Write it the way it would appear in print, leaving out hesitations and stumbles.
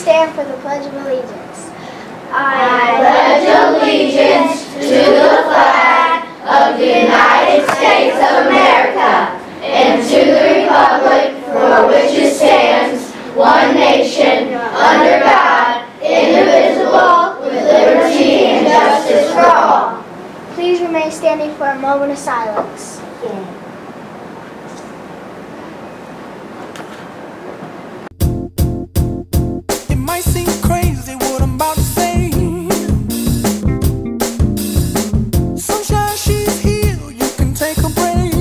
stand for the Pledge of Allegiance. I pledge allegiance to the flag of the United States of America and to the republic for which it stands, one nation, under God, indivisible, with liberty and justice for all. Please remain standing for a moment of silence. It might seem crazy what I'm about to say. Sunshine, she's here, you can take a break.